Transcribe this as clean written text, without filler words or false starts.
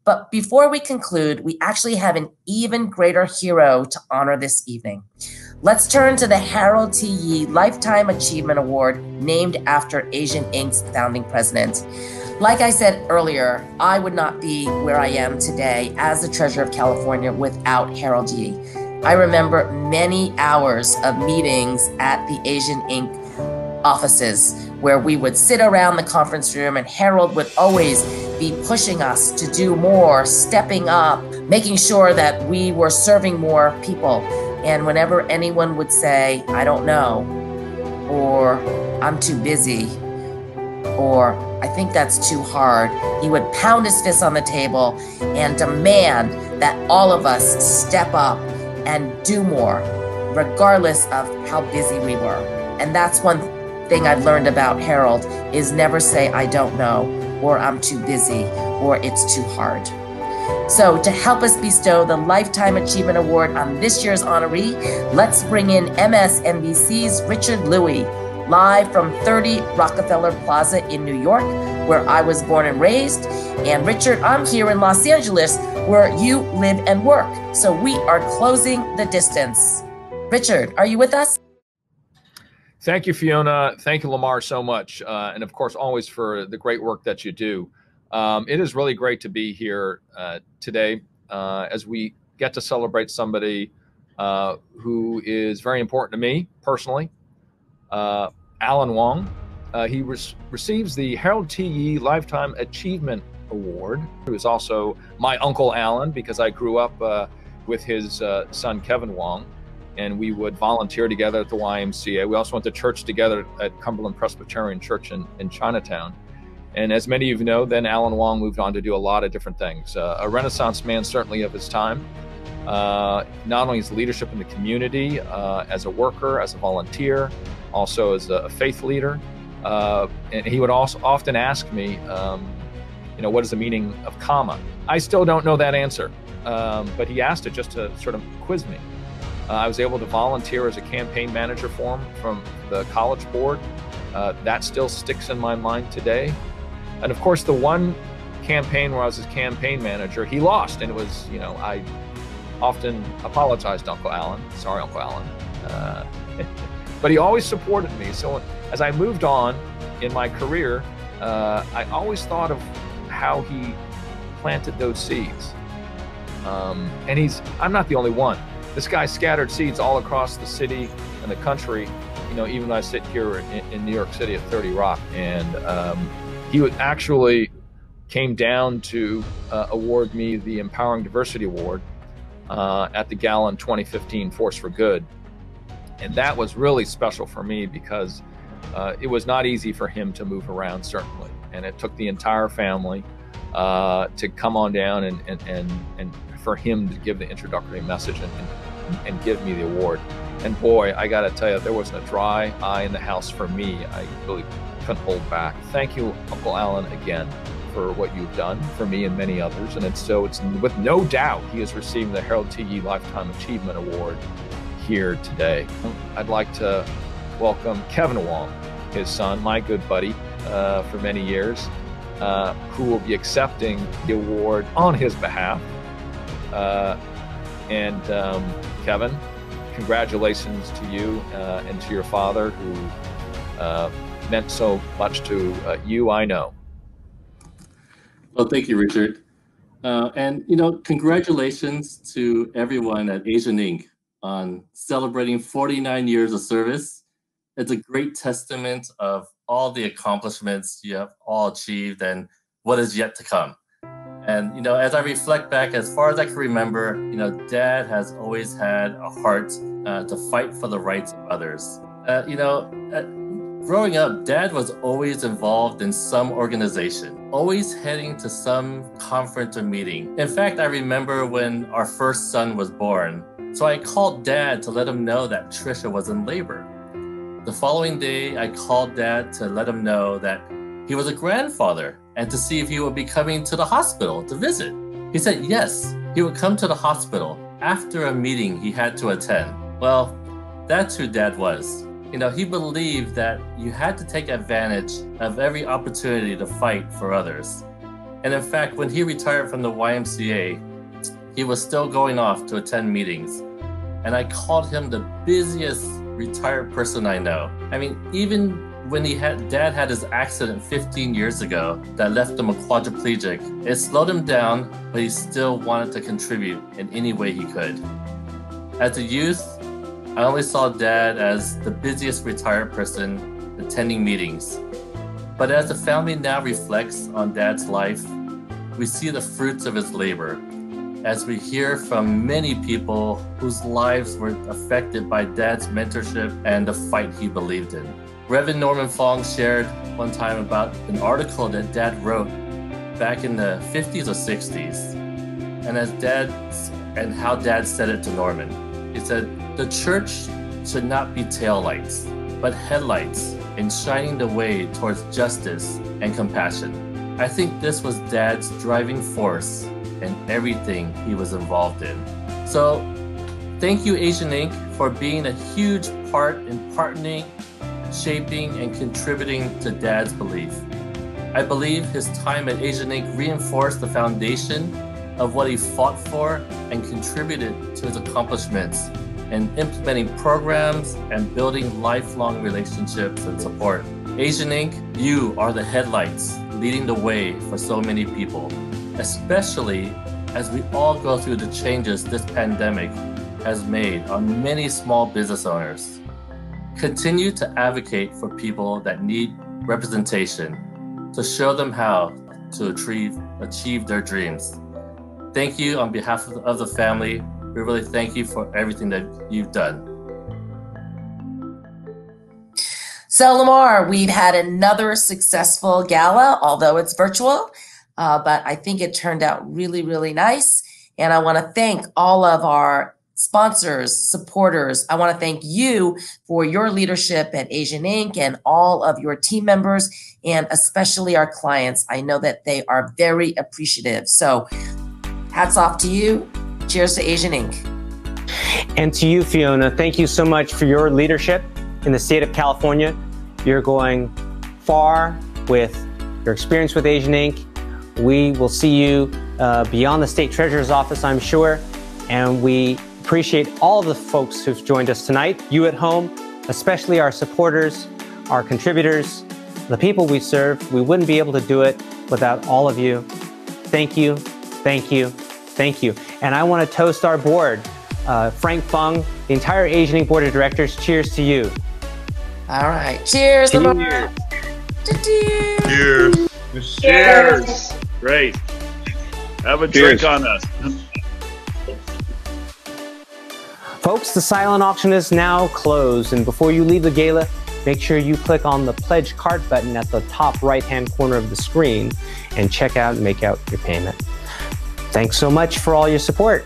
But before we conclude, we actually have an even greater hero to honor this evening. Let's turn to the Harold T. Yee Lifetime Achievement Award, named after Asian Inc.'s founding president. Like I said earlier, I would not be where I am today as the Treasurer of California without Harold Yee. I remember many hours of meetings at the Asian Inc. offices where we would sit around the conference room, and Harold would always be pushing us to do more, stepping up, making sure that we were serving more people. And whenever anyone would say, I don't know, or I'm too busy, or I think that's too hard, he would pound his fist on the table and demand that all of us step up and do more, regardless of how busy we were. And that's one thing I've learned about Harold, is never say I don't know, or I'm too busy, or it's too hard. So to help us bestow the Lifetime Achievement Award on this year's honoree, let's bring in MSNBC's Richard Louie, live from 30 Rockefeller Plaza in New York, where I was born and raised. And Richard, I'm here in Los Angeles, where you live and work. So we are closing the distance. Richard, are you with us? Thank you, Fiona. Thank you, Lamar, so much. And of course, always for the great work that you do. It is really great to be here today as we get to celebrate somebody who is very important to me personally, Alan Wong. He receives the Harold T. Yee Lifetime Achievement Award. He was also my Uncle Alan, because I grew up with his son, Kevin Wong, and we would volunteer together at the YMCA. We also went to church together at Cumberland Presbyterian Church in Chinatown. And as many of you know, then Alan Wong moved on to do a lot of different things. A Renaissance man, certainly, of his time. Not only his leadership in the community, as a worker, as a volunteer, also as a faith leader. And he would also often ask me, what is the meaning of comma? I still don't know that answer, but he asked it just to sort of quiz me. I was able to volunteer as a campaign manager for him from the College Board. That still sticks in my mind today. And of course, the one campaign where I was his campaign manager, he lost. And it was, I often apologized to Uncle Alan. Sorry, Uncle Alan. But he always supported me. So as I moved on in my career, I always thought of how he planted those seeds. And I'm not the only one. This guy scattered seeds all across the city and the country, even though I sit here in New York City at 30 Rock. And he actually came down to award me the Empowering Diversity Award at the Gala in 2015, Force for Good. And that was really special for me because it was not easy for him to move around, certainly. And it took the entire family to come on down and for him to give the introductory message and give me the award. And boy, I got to tell you, there wasn't a dry eye in the house for me. I really couldn't hold back. Thank you, Uncle Alan, again, for what you've done for me and many others. And it's with no doubt he is receiving the Harold T. Yee Lifetime Achievement Award here today. I'd like to welcome Kevin Wong, his son, my good buddy for many years, who will be accepting the award on his behalf. Kevin, congratulations to you and to your father, who meant so much to you, I know. Well, thank you, Richard. Congratulations to everyone at Asian Inc. on celebrating 49 years of service. It's a great testament of all the accomplishments you have all achieved and what is yet to come. And, as I reflect back, as far as I can remember, Dad has always had a heart to fight for the rights of others. Growing up, Dad was always involved in some organization, always heading to some conference or meeting. In fact, I remember when our first son was born, so I called Dad to let him know that Trisha was in labor. The following day, I called Dad to let him know that he was a grandfather and to see if he would be coming to the hospital to visit. He said yes, he would come to the hospital after a meeting he had to attend. Well, that's who Dad was. He believed that you had to take advantage of every opportunity to fight for others. And in fact, when he retired from the YMCA, he was still going off to attend meetings. And I called him the busiest retired person I know. I mean, even when Dad had his accident 15 years ago that left him a quadriplegic, it slowed him down, but he still wanted to contribute in any way he could. As a youth, I only saw Dad as the busiest retired person attending meetings. But as the family now reflects on Dad's life, we see the fruits of his labor, as we hear from many people whose lives were affected by Dad's mentorship and the fight he believed in. Reverend Norman Fong shared one time about an article that Dad wrote back in the 50s or 60s, and how Dad said it to Norman. He said, "The church should not be taillights, but headlights in shining the way towards justice and compassion." I think this was Dad's driving force in everything he was involved in. So thank you, Asian Inc., for being a huge part in partnering, shaping, and contributing to Dad's belief. I believe his time at Asian Inc. reinforced the foundation of what he fought for and contributed to his accomplishments in implementing programs and building lifelong relationships and support. Asian Inc., you are the headlights leading the way for so many people, especially as we all go through the changes this pandemic has made on many small business owners. Continue to advocate for people that need representation, to show them how to achieve their dreams. Thank you on behalf of the family. We really thank you for everything that you've done. So Lamar, we've had another successful gala, although it's virtual, but I think it turned out really, really nice. And I want to thank all of our sponsors, supporters. I want to thank you for your leadership at Asian Inc. and all of your team members, and especially our clients. I know that they are very appreciative. So hats off to you. Cheers to Asian Inc. And to you, Fiona, thank you so much for your leadership in the state of California. You're going far with your experience with Asian Inc. We will see you beyond the state treasurer's office, I'm sure. And we appreciate all of the folks who've joined us tonight, you at home, especially our supporters, our contributors, the people we serve. We wouldn't be able to do it without all of you. Thank you, thank you, thank you. And I want to toast our board, Frank Fung, the entire Asian Inc. Board of Directors. Cheers to you. All right. Cheers, Lamar. Cheers. Cheers. Great. Have a drink on us. Folks, the silent auction is now closed, and before you leave the gala, make sure you click on the Pledge Card button at the top right-hand corner of the screen and check out and make out your payment. Thanks so much for all your support.